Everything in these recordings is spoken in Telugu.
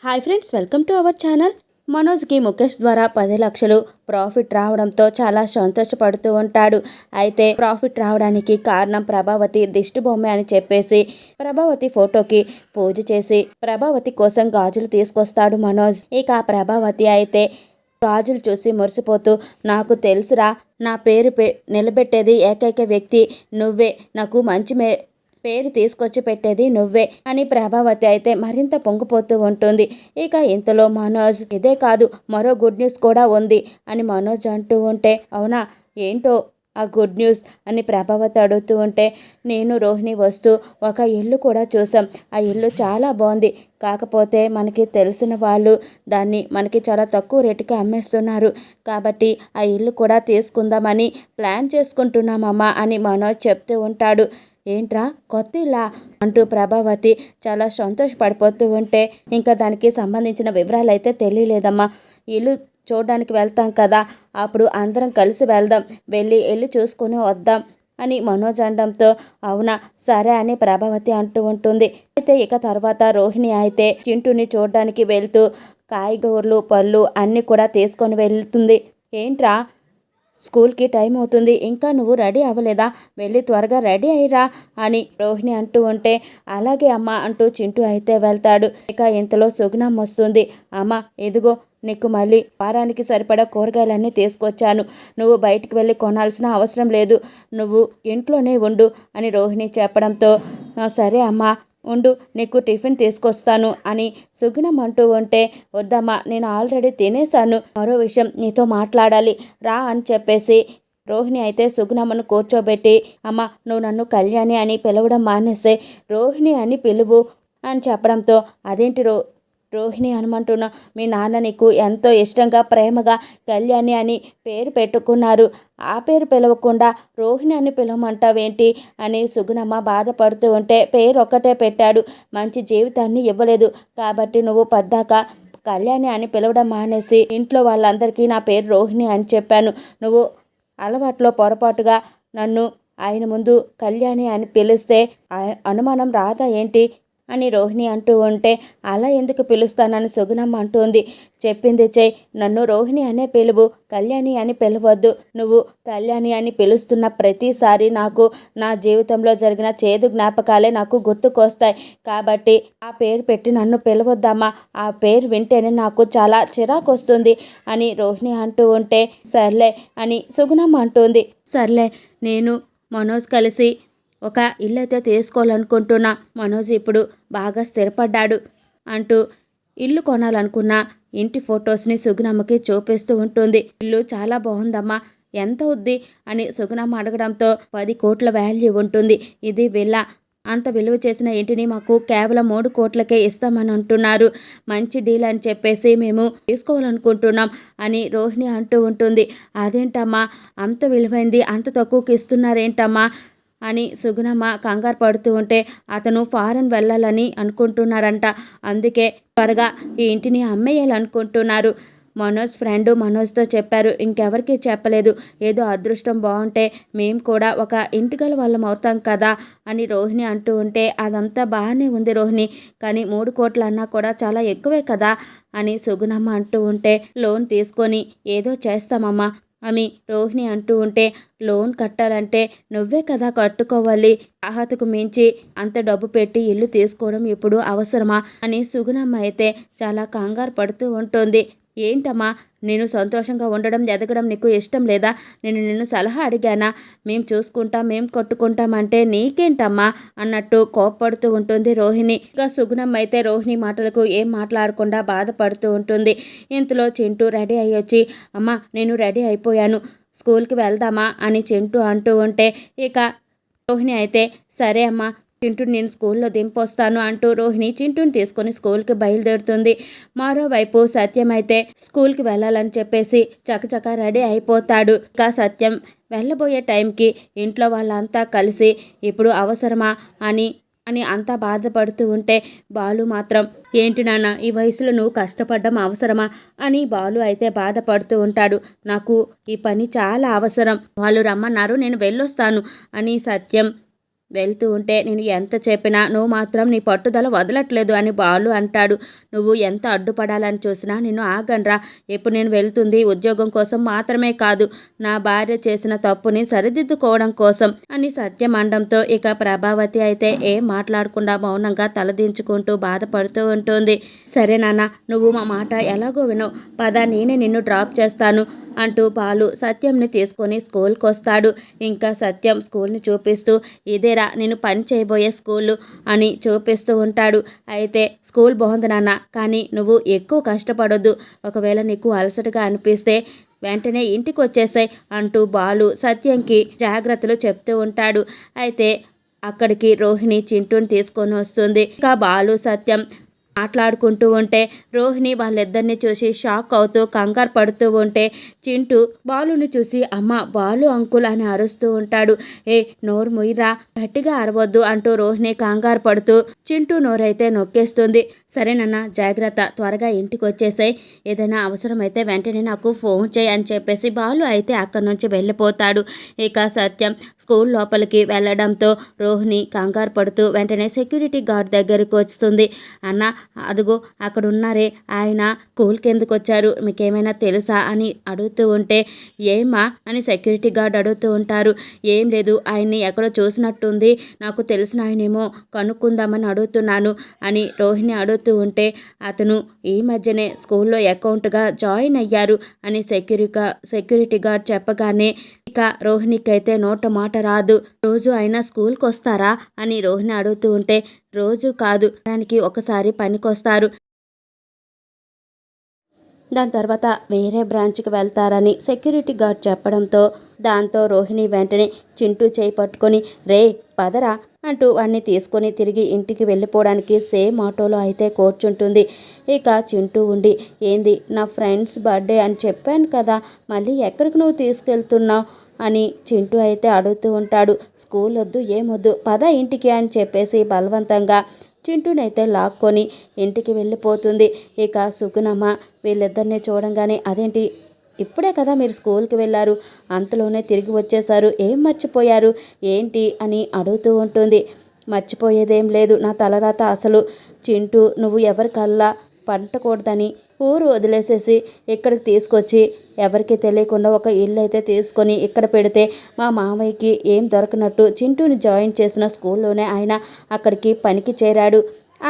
Hi friends, welcome to our channel. మనోజ్కి ముఖేష్ ద్వారా 10 లక్షలు ప్రాఫిట్ రావడంతో చాలా సంతోషపడుతూ ఉంటాడు. అయితే ప్రాఫిట్ రావడానికి కారణం ప్రభావతి దిష్టి బొమ్మ అని చెప్పేసి ప్రభావతి ఫోటోకి పూజ చేసి ప్రభావతి కోసం గాజులు తీసుకొస్తాడు మనోజ్. ఇక ప్రభావతి అయితే గాజులు చూసి మురిసిపోతూ, నాకు తెలుసురా, నా పేరు నిలబెట్టేది ఏకైక వ్యక్తి నువ్వే, నాకు మంచి పేరు తీసుకొచ్చి పెట్టేది నువ్వే అని ప్రభావతి అయితే మరింత పొంగిపోతూ ఉంటుంది. ఇక ఇంతలో మనోజ్, ఇదే కాదు మరో గుడ్ న్యూస్ కూడా ఉంది అని మనోజ్ అంటూ ఉంటే, అవునా, ఏంటో ఆ గుడ్ న్యూస్ అని ప్రభావతి అడుగుతూ ఉంటే, నేను రోహిణి వస్తూ ఒక ఇల్లు కూడా చూసాం. ఆ ఇల్లు చాలా బాగుంది. కాకపోతే మనకి తెలిసిన వాళ్ళు దాన్ని మనకి చాలా తక్కువ రేటుకి అమ్మేస్తున్నారు. కాబట్టి ఆ ఇల్లు కూడా తీసుకుందామని ప్లాన్ చేసుకుంటున్నామమ్మా అని మనోజ్ చెప్తూ ఉంటాడు. ఏంట్రా, కొత్త ఇల్లా అంటూ ప్రభావతి చాలా సంతోషపడిపోతూ ఉంటే, ఇంకా దానికి సంబంధించిన వివరాలు అయితే తెలియలేదమ్మా. ఇల్లు చూడడానికి వెళ్తాం కదా, అప్పుడు అందరం కలిసి వెళ్దాం, వెళ్ళి ఇల్లు చూసుకొని వద్దాం అని మనోజ్ అనడంతో, అవునా సరే అని ప్రభావతి అంటూ ఉంటుంది. అయితే ఇక తర్వాత రోహిణి అయితే చింటూని చూడడానికి వెళ్తూ కాయగూరలు పళ్ళు అన్నీ కూడా తీసుకొని వెళ్తుంది. ఏంట్రా, స్కూల్కి టైం అవుతుంది, ఇంకా నువ్వు రెడీ అవ్వలేదా, వెళ్ళి త్వరగా రెడీ అయ్యిరా అని రోహిణి అంటూ ఉంటే, అలాగే అమ్మ అంటూ చింటూ అయితే వెళ్తాడు. ఇక ఇంతలో సుగుణం వస్తుంది. అమ్మ, ఇదిగో నీకు మళ్ళీ వారానికి సరిపడా కూరగాయలన్నీ తీసుకొచ్చాను, నువ్వు బయటికి వెళ్ళి కొనాల్సిన అవసరం లేదు, నువ్వు ఇంట్లోనే ఉండు అని రోహిణి చెప్పడంతో, సరే అమ్మా ఉండు, నీకు టిఫిన్ తీసుకొస్తాను అని సుగుణం అంటూ ఉంటే, వద్దమ్మా నేను ఆల్రెడీ తినేశాను, మరో విషయం నీతో మాట్లాడాలి రా అని చెప్పేసి రోహిణి అయితే సుగుణమ్మను కూర్చోబెట్టి, అమ్మ నువ్వు నన్ను కళ్యాణి అని పిలవడం మానేసే, రోహిణి అని పిలువు అని చెప్పడంతో, అదేంటి రోహిణి అనమంటున్నా, మీ నాన్న నీకు ఎంతో ఇష్టంగా ప్రేమగా కళ్యాణి అని పేరు పెట్టుకున్నారు, ఆ పేరు పిలవకుండా రోహిణి అని పిలవమంటావేంటి అని సుగుణమ్మ బాధపడుతూ ఉంటే, పేరు ఒక్కటే పెట్టాడు, మంచి జీవితాన్ని ఇవ్వలేదు, కాబట్టి నువ్వు పద్దాక కళ్యాణి అని పిలవడం మానేసి ఇంట్లో వాళ్ళందరికీ నా పేరు రోహిణి అని చెప్పాను, నువ్వు అలవాట్లో పొరపాటుగా నన్ను ఆయన ముందు కళ్యాణి అని పిలిస్తే అనుమానం రాదా ఏంటి అని రోహిణి అంటూ ఉంటే, అలా ఎందుకు పిలుస్తానని సుగుణమ్మ అంటుంది. చెప్పింది చెయ్యి, నన్ను రోహిణి అనే పిలువు, కళ్యాణి అని పిలవద్దు, నువ్వు కళ్యాణి అని పిలుస్తున్న ప్రతిసారి నాకు నా జీవితంలో జరిగిన చేదు జ్ఞాపకాలే నాకు గుర్తుకొస్తాయి, కాబట్టి ఆ పేరు పెట్టి నన్ను పిలవద్దమ్మా, ఆ పేరు వింటేనే నాకు చాలా చిరాకు వస్తుంది అని రోహిణి అంటూ ఉంటే, సర్లే అని సుగుణమ్మ అంటుంది. సర్లే, నేను మనోజ్ కలిసి ఒక ఇల్లు అయితే తీసుకోవాలనుకుంటున్నా, మనోజ్ ఇప్పుడు బాగా స్థిరపడ్డాడు అంటూ ఇల్లు కొనాలనుకున్న ఇంటి ఫొటోస్ని సుగుణమ్మకి చూపిస్తూ ఉంటుంది. ఇల్లు చాలా బాగుందమ్మా, ఎంత అవుద్ది అని సుగుణమ్మ అడగడంతో, 10 కోట్ల వాల్యూ ఉంటుంది, ఇది విల్లా, అంత విలువ చేసిన ఇంటిని మాకు కేవలం 3 కోట్లకే ఇస్తామని అంటున్నారు, మంచి డీల్ అని చెప్పేసి మేము తీసుకోవాలనుకుంటున్నాం అని రోహిణి అంటూ ఉంటుంది. అదేంటమ్మా, అంత విలువైంది అంత తక్కువకి ఇస్తున్నారేంటమ్మా అని సుగుణమ్మ కంగారు పడుతూ ఉంటే, అతను ఫారెన్ వెళ్ళాలని అనుకుంటున్నారంట, అందుకే త్వరగా ఈ ఇంటిని అమ్మేయాలనుకుంటున్నారు, మనోజ్ ఫ్రెండ్ మనోజ్తో చెప్పారు, ఇంకెవరికి చెప్పలేదు, ఏదో అదృష్టం బాగుంటే మేము కూడా ఒక ఇంటిగల వాళ్ళం అవుతాం కదా అని రోహిణి అంటూ ఉంటే, అదంతా బాగానే ఉంది రోహిణి, కానీ 3 కోట్లు అన్నా కూడా చాలా ఎక్కువే కదా అని సుగుణమ్మ అంటూ ఉంటే, లోన్ తీసుకొని ఏదో చేస్తామమ్మా అని రోహిణి అంటూ ఉంటే, లోన్ కట్టాలంటే నువ్వే కదా కట్టుకోవాలి, అర్హతకు మించి అంత డబ్బు పెట్టి ఇల్లు తీసుకోవడం ఇప్పుడు అవసరమా అని సుగుణమ్మ అయితే చాలా కంగారు పడుతూ ఉంటుంది. ఏంటమ్మా, నేను సంతోషంగా ఉండడం ఎదగడం నీకు ఇష్టం లేదా, నేను నిన్ను సలహా అడిగానా, మేము చూసుకుంటాం మేము కట్టుకుంటామంటే నీకేంటమ్మా అన్నట్టు కోప్పడుతూ ఉంటుంది రోహిణి. ఇంకా సుగుణమ్మ అయితే రోహిణి మాటలకు ఏం మాట్లాడకుండా బాధపడుతూ ఉంటుంది. ఇంతలో చింటూ రెడీ అయ్యొచ్చి, అమ్మ నేను రెడీ అయిపోయాను, స్కూల్కి వెళ్దామా అని చింటూ అంటూ ఉంటే, ఇక రోహిణి అయితే సరే అమ్మా, చింటూని నేను స్కూల్లో దింపొస్తాను అంటూ రోహిణి చింటూని తీసుకొని స్కూల్కి బయలుదేరుతుంది. మరోవైపు సత్యం అయితే స్కూల్కి వెళ్ళాలని చెప్పేసి చకచక రెడీ అయిపోతాడు. ఇక సత్యం వెళ్ళబోయే టైంకి ఇంట్లో వాళ్ళంతా కలిసి ఇప్పుడు అవసరమా అని అని అంతా బాధపడుతూ ఉంటే, బాలు మాత్రం, ఏంటి నాన్న ఈ వయసులో నువ్వు కష్టపడడం అవసరమా అని బాలు అయితే బాధపడుతూ ఉంటాడు. నాకు ఈ పని చాలా అవసరం, వాళ్ళు రమ్మన్నారు, నేను వెళ్ళొస్తాను అని సత్యం వెళ్తూ ఉంటే నేను ఎంత చెప్పినా నువ్వు మాత్రం నీ పట్టుదల వదలట్లేదు అని బాలు అంటాడు. నువ్వు ఎంత అడ్డుపడాలని చూసినా నిన్ను ఆగనరా. ఇప్పుడు నేను వెళ్తుంది ఉద్యోగం కోసం మాత్రమే కాదు, నా భార్య చేసిన తప్పుని సరిదిద్దుకోవడం కోసం అని సత్యం అనడంతో ఇక ప్రభావతి అయితే ఏం మాట్లాడకుండా మౌనంగా తలదించుకుంటూ బాధపడుతూ ఉంటుంది. సరే నాన్న, నువ్వు మా మాట ఎలాగో విను, పద నేనే నిన్ను డ్రాప్ చేస్తాను అంటూ బాలు సత్యంని తీసుకొని స్కూల్కి వస్తాడు. ఇంకా సత్యం స్కూల్ని చూపిస్తూ ఇదేరా నేను పని చేయబోయే స్కూలు అని చూపిస్తూ ఉంటాడు. అయితే స్కూల్ బాగుంది నాన్న, కానీ నువ్వు ఎక్కువ కష్టపడొద్దు, ఒకవేళ నీకు అలసటగా అనిపిస్తే వెంటనే ఇంటికి వచ్చేసాయి అంటూ బాలు సత్యంకి జాగ్రత్తలు చెప్తూ ఉంటాడు. అయితే అక్కడికి రోహిణి చింటూని తీసుకొని వస్తుంది. ఇంకా బాలు సత్యం మాట్లాడుకుంటూ ఉంటే రోహిణి వాళ్ళిద్దరిని చూసి షాక్ అవుతూ కంగారు పడుతూ ఉంటే చింటూ బాలుని చూసి అమ్మ బాలు అంకుల్ అని అరుస్తూ ఉంటాడు. ఏ నోరు ముయ్యరా, గట్టిగా అరవద్దు అంటూ రోహిణి కంగారు పడుతూ చింటూ నోరైతే నొక్కేస్తుంది. సరేనన్న, జాగ్రత్త, త్వరగా ఇంటికి వచ్చేసాయి, ఏదైనా అవసరమైతే వెంటనే నాకు ఫోన్ చేయి అని చెప్పేసి బాలు అయితే అక్కడి నుంచి వెళ్ళిపోతాడు. ఇక సత్యం స్కూల్ లోపలికి వెళ్ళడంతో రోహిణి కంగారు పడుతూ వెంటనే సెక్యూరిటీ గార్డ్ దగ్గరికి వస్తుంది. అన్న, అదుగో అక్కడ ఉన్నారే, ఆయన స్కూల్కి ఎందుకు వచ్చారు, మీకేమైనా తెలుసా అని అడుగుతూ ఉంటే ఏమా అని సెక్యూరిటీ గార్డ్ అడుగుతూ ఉంటారు. ఏం లేదు, ఆయన్ని ఎక్కడో చూసినట్టుంది, నాకు తెలిసిన ఆయనేమో కనుక్కుందామని అడుగుతున్నాను అని రోహిణి అడుగుతూ ఉంటే అతను ఈ మధ్యనే స్కూల్లో అకౌంట్గా జాయిన్ అయ్యారు అని సెక్యూరిటీ గార్డ్ చెప్పగానే ఇక రోహిణికైతే నోట మాట రాదు. రోజు అయినా స్కూల్కి వస్తారా అని రోహిణి అడుగుతూ ఉంటే రోజు కాదు, దానికి ఒకసారి పనికొస్తారు, దాని తర్వాత వేరే బ్రాంచ్కి వెళ్తారని సెక్యూరిటీ గార్డ్ చెప్పడంతో దాంతో రోహిణి వెంటనే చింటూ చేయి పట్టుకొని రే పదరా అంటూ వాడిని తీసుకొని తిరిగి ఇంటికి వెళ్ళిపోవడానికి సేమ్ ఆటోలో అయితే కూర్చుంటుంది. ఇక చింటూ ఉండి ఏంది, నా ఫ్రెండ్స్ బర్త్డే అని చెప్పాను కదా, మళ్ళీ ఎక్కడికి నువ్వు తీసుకెళ్తున్నావు అని చింటూ అయితే అడుగుతూ ఉంటాడు. స్కూల్ వద్దు ఏమొద్దు, పద ఇంటికి అని చెప్పేసి బలవంతంగా చింటూనైతే లాక్కొని ఇంటికి వెళ్ళిపోతుంది. ఇక సుగుణమ్మ వీళ్ళిద్దరిని చూడంగానే అదేంటి, ఇప్పుడే కదా మీరు స్కూల్కి వెళ్ళారు, అంతలోనే తిరిగి వచ్చేశారు, ఏం మర్చిపోయారు ఏంటి అని అడుగుతూ ఉంటుంది. మర్చిపోయేదేం లేదు, నా తలరాత అసలు చింటూ నువ్వు ఎవరికల్లా పట్టకూడదని ఊరు వదిలేసేసి ఇక్కడికి తీసుకొచ్చి ఎవరికి తెలియకుండా ఒక ఇల్లు అయితే తీసుకొని ఇక్కడ పెడితే మా మామయ్యకి ఏం దొరకనట్టు చింటూని జాయిన్ చేసిన స్కూల్లోనే ఆయన అక్కడికి పనికి చేరాడు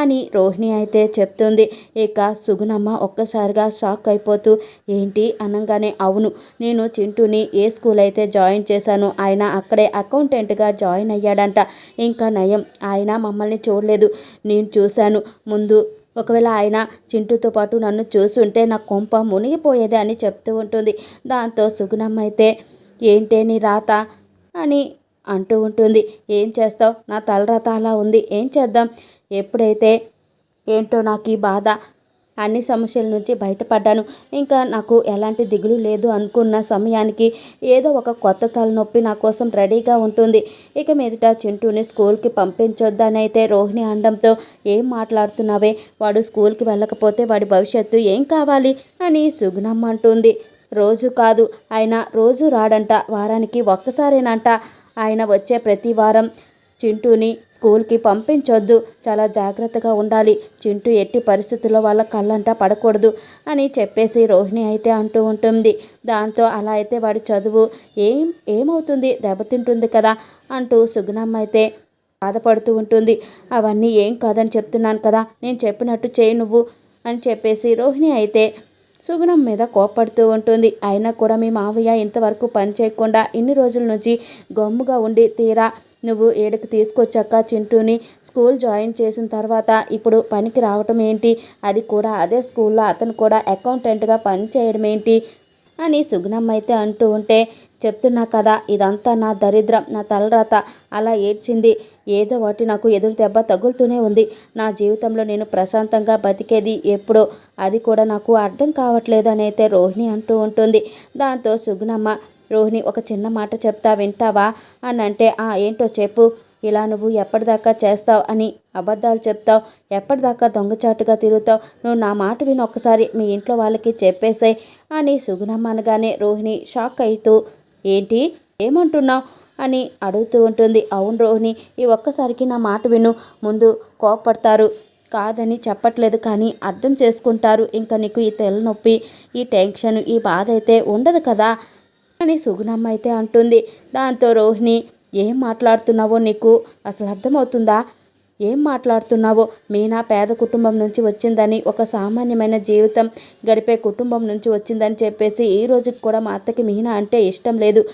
అని రోహిణి అయితే చెప్తుంది. ఇక సుగుణమ్మ ఒక్కసారిగా షాక్ అయిపోతూ ఏంటి అనగానే అవును, నేను చింటూని ఏ స్కూల్ అయితే జాయిన్ చేశాను ఆయన అక్కడే అకౌంటెంట్గా జాయిన్ అయ్యాడంట. ఇంకా నయం, ఆయన మమ్మల్ని చూడలేదు, నేను చూశాను. ముందు ఒకవేళ ఆయన చింటూతో పాటు నన్ను చూస్తుంటే నా కొంప మునిగిపోయేది అని చెప్తూ ఉంటుంది. దాంతో సుగుణమ్మ అయితే ఏంటే నీ రాత అని అంటూ ఉంటుంది. ఏం చేస్తావు, నా తలరాత అలా ఉంది, ఏం చేద్దాం, ఎప్పుడైతే ఏంటో నాకు ఈ బాధ, అన్ని సమస్యల నుంచి బయటపడ్డాను, ఇంకా నాకు ఎలాంటి దిగులు లేదు అనుకున్న సమయానికి ఏదో ఒక కొత్త తలనొప్పి నా కోసం రెడీగా ఉంటుంది. ఇక మీదట చింటూని స్కూల్కి పంపించొద్దని అయితే రోహిణి అనడంతో ఏం మాట్లాడుతున్నావే, వాడు స్కూల్కి వెళ్ళకపోతే వాడి భవిష్యత్తు ఏం కావాలి అని సుగుణమ్మ అంటుంది. రోజు కాదు, ఆయన రోజు రాడంట, వారానికి ఒక్కసారేనంట, ఆయన వచ్చే ప్రతి వారం చింటూని స్కూల్కి పంపించొద్దు, చాలా జాగ్రత్తగా ఉండాలి, చింటూ ఎట్టి పరిస్థితుల్లో వాళ్ళ కళ్ళంట పడకూడదు అని చెప్పేసి రోహిణి అయితే అంటూ ఉంటుంది. దాంతో అలా అయితే వాడి చదువు ఏమవుతుంది, దెబ్బతింటుంది కదా అంటూ సుగుణమ్మ అయితే బాధపడుతూ ఉంటుంది. అవన్నీ ఏం కాదని చెప్తున్నాను కదా, నేను చెప్పినట్టు చేయి నువ్వు అని చెప్పేసి రోహిణి అయితే సుగుణం మీద కోప్పడుతూ ఉంటుంది. అయినా కూడా మీ మావయ్య ఇంతవరకు పని చేయకుండా ఇన్ని రోజుల నుంచి గమ్ముగా ఉండి తీరా నువ్వు ఏడుకు తీసుకొచ్చాక చింటూని స్కూల్ జాయిన్ చేసిన తర్వాత ఇప్పుడు పనికి రావటం ఏంటి, అది కూడా అదే స్కూల్లో అతను కూడా అకౌంటెంట్గా పని చేయడం ఏంటి అని సుగుణమ్మ అయితే అంటూ ఉంటే చెప్తున్నా కదా, ఇదంతా నా దరిద్రం, నా తలరాత, అలా ఏడ్చింది ఏదో ఒకటి నాకు ఎదురు దెబ్బ తగులుతూనే ఉంది, నా జీవితంలో నేను ప్రశాంతంగా బతికేది ఎప్పుడో, అది కూడా నాకు అర్థం కావట్లేదు అని అయితే రోహిణి అంటూ ఉంటుంది. దాంతో సుగుణమ్మ రోహిణి ఒక చిన్న మాట చెప్తా వింటావా అని అంటే ఏంటో చెప్పు, ఇలా నువ్వు ఎప్పటిదాకా చేస్తావు అని అబద్ధాలు చెప్తావు, ఎప్పటిదాకా దొంగచాటుగా తిరుగుతావు, నువ్వు నా మాట విని ఒక్కసారి మీ ఇంట్లో వాళ్ళకి చెప్పేసాయి అని సుగుణమ్మ అనగానే రోహిణి షాక్ అవుతూ ఏంటి ఏమంటున్నావు అని అడుగుతూ ఉంటుంది. అవును రోహిణి, ఈ ఒక్కసారికి నా మాట విను. ముందు కోపడతారు, కాదని చెప్పట్లేదు, కానీ అర్థం చేసుకుంటారు. ఇంకా నీకు ఈ తలనొప్పి, ఈ టెన్షన్, ఈ బాధ అయితే ఉండదు కదా అని సుగుణమ్మ అయితే అంటుంది. దాంతో రోహిణి, ఏం మాట్లాడుతున్నావో నీకు అసలు అర్థమవుతుందా? ఏం మాట్లాడుతున్నావో? మీనా పేద కుటుంబం నుంచి వచ్చిందని, ఒక సామాన్యమైన జీవితం గడిపే కుటుంబం నుంచి వచ్చిందని చెప్పేసి ఈ రోజుకి కూడా మా అత్తకి మీనా అంటే ఇష్టం లేదు.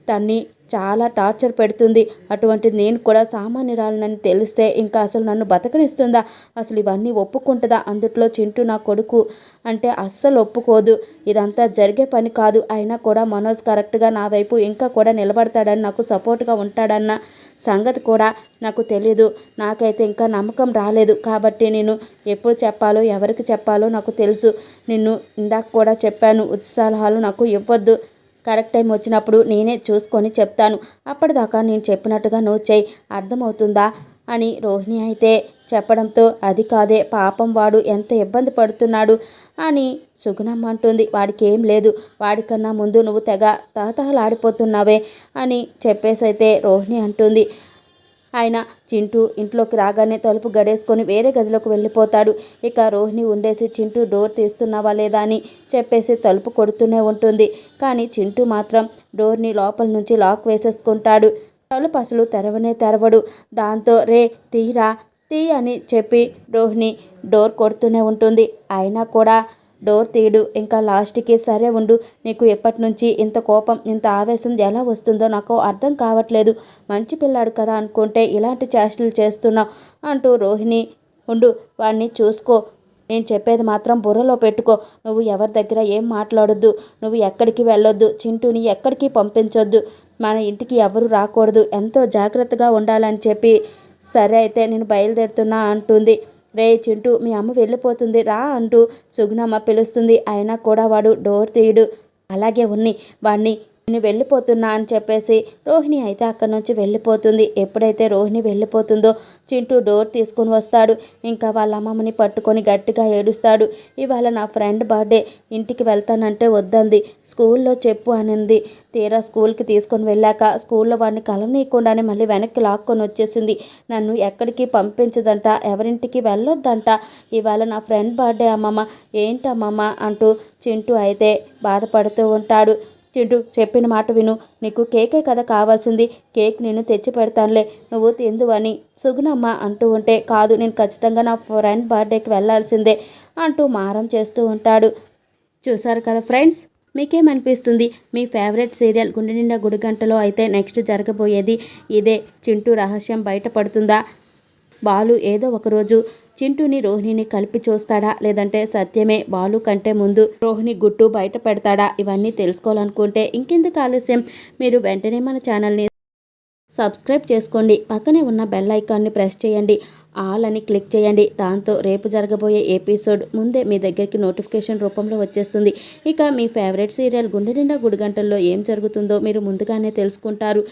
తన్ని చాలా టార్చర్ పెడుతుంది. అటువంటి నేను కూడా సామాన్యురాలనని తెలిస్తే ఇంకా అసలు నన్ను బతకనిస్తుందా? అసలు ఇవన్నీ ఒప్పుకుంటుందా? అందుట్లో చింటూ నా కొడుకు అంటే అస్సలు ఒప్పుకోదు. ఇదంతా జరిగే పని కాదు. అయినా కూడా మనోజ్ కరెక్ట్గా నా వైపు ఇంకా కూడా నిలబడతాడని, నాకు సపోర్ట్గా ఉంటాడన్న సంగతి కూడా నాకు తెలీదు. నాకైతే ఇంకా నమ్మకం రాలేదు. కాబట్టి నేను ఎప్పుడు చెప్పాలో, ఎవరికి చెప్పాలో నాకు తెలుసు. నిన్ను ఇందాక కూడా చెప్పాను, ఉత్సాహాలు నాకు ఇవ్వద్దు. కరెక్ట్ టైం వచ్చినప్పుడు నేనే చూసుకొని చెప్తాను. అప్పటిదాకా నేను చెప్పినట్టుగా నువ్వు చెయ్యి, అర్థమవుతుందా అని రోహిణి అయితే చెప్పడంతో, అది కాదే పాపం, వాడు ఎంత ఇబ్బంది పడుతున్నాడు అని సుగుణమ్మ అంటుంది. వాడికి ఏం లేదు, వాడికన్నా ముందు నువ్వు తెగ తహతహలాడిపోతున్నావే అని చెప్పేసి అయితే రోహిణి అంటుంది. ఆయన చింటూ ఇంట్లోకి రాగానే తలుపు గడేసుకొని వేరే గదిలోకి వెళ్ళిపోతాడు. ఇక రోహిణి ఉండేసి చింటూ డోర్ తీస్తున్నావా లేదా అని చెప్పేసి తలుపు కొడుతూనే ఉంటుంది. కానీ చింటూ మాత్రం డోర్ని లోపల నుంచి లాక్ వేసేసుకుంటాడు. తలుపు అసలు తెరవనే తెరవడు. దాంతో రే తీరా తీ అని చెప్పి రోహిణి డోర్ కొడుతూనే ఉంటుంది. అయినా కూడా డోర్ తీయడు. ఇంకా లాస్ట్కి సరే ఉండు, నీకు ఎప్పటి నుంచి ఇంత కోపం, ఇంత ఆవేశం ఎలా వస్తుందో నాకు అర్థం కావట్లేదు. మంచి పిల్లాడు కదా అనుకుంటే ఇలాంటి చేష్టలు చేస్తున్నావు అంటూ రోహిణి, ఉండు వాడిని చూసుకో, నేను చెప్పేది మాత్రం బుర్రలో పెట్టుకో. నువ్వు ఎవరి దగ్గర ఏం మాట్లాడొద్దు, నువ్వు ఎక్కడికి వెళ్ళొద్దు, చింటూని ఎక్కడికి పంపించొద్దు, మన ఇంటికి ఎవరు రాకూడదు, ఎంతో జాగ్రత్తగా ఉండాలని చెప్పి, సరే అయితే నేను బయలుదేరుతున్నా అంటుంది. రే చింటూ, మీ అమ్మ వెళ్ళిపోతుంది రా అంటూ సుగుణమ్మ పిలుస్తుంది. అయినా కూడా వాడు డోర్ తీయడు. అలాగే వాడిని నేను వెళ్ళిపోతున్నా అని చెప్పేసి రోహిణి అయితే అక్కడి నుంచి వెళ్ళిపోతుంది. ఎప్పుడైతే రోహిణి వెళ్ళిపోతుందో చింటూ డోర్ తీసుకొని వస్తాడు. ఇంకా వాళ్ళ అమ్మమ్మని పట్టుకొని గట్టిగా ఏడుస్తాడు. ఇవాళ నా ఫ్రెండ్ బర్త్డే, ఇంటికి వెళ్తానంటే వద్దంది, స్కూల్లో చెప్పు అనింది. తీరా స్కూల్కి తీసుకొని వెళ్ళాక స్కూల్లో వాడిని కలవనీయకుండానే మళ్ళీ వెనక్కి లాక్కొని వచ్చేసింది. నన్ను ఎక్కడికి పంపించదంట, ఎవరింటికి వెళ్ళొద్దంట. ఇవాళ నా ఫ్రెండ్ బర్త్డే అమ్మమ్మ, ఏంటమ్మమ్మ అంటూ చింటూ అయితే బాధపడుతూ ఉంటాడు. చింటూ, చెప్పిన మాట విను, నీకు కేకే కదా కావాల్సింది, కేక్ నేను తెచ్చి పెడతానులే, నువ్వు తిందు అని సుగుణమ్మ అంటూ ఉంటే, కాదు నేను ఖచ్చితంగా నా ఫ్రెండ్ బర్త్డేకి వెళ్ళాల్సిందే అంటూ మారం చేస్తూ ఉంటాడు. చూసారు కదా ఫ్రెండ్స్, మీకేమనిపిస్తుంది? మీ ఫేవరెట్ సీరియల్ గుండె నిండా గుడిగంటలో అయితే నెక్స్ట్ జరగబోయేది ఇదే. చింటూ రహస్యం బయటపడుతుందా? బాలు ఏదో ఒకరోజు చింటూని రోహిణిని కలిపి చూస్తాడా, లేదంటే సత్యమే బాలు కంటే ముందు రోహిణి గుట్టు బయట పెడతాడా? ఇవన్నీ తెలుసుకోవాలనుకుంటే ఇంకెందుకు ఆలస్యం, మీరు వెంటనే మన ఛానల్ని సబ్స్క్రైబ్ చేసుకోండి. పక్కనే ఉన్న బెల్ ఐకాన్ని ప్రెస్ చేయండి, ఆల్ అని క్లిక్ చేయండి. దాంతో రేపు జరగబోయే ఎపిసోడ్ ముందే మీ దగ్గరికి నోటిఫికేషన్ రూపంలో వచ్చేస్తుంది. ఇక మీ ఫేవరెట్ సీరియల్ గుండె నిండా గుడిగంటల్లో ఏం జరుగుతుందో మీరు ముందుగానే తెలుసుకుంటారు.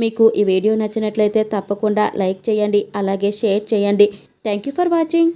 మీకు ఈ వీడియో నచ్చినట్లయితే తప్పకుండా లైక్ చేయండి, అలాగే షేర్ చేయండి. Thank you for watching.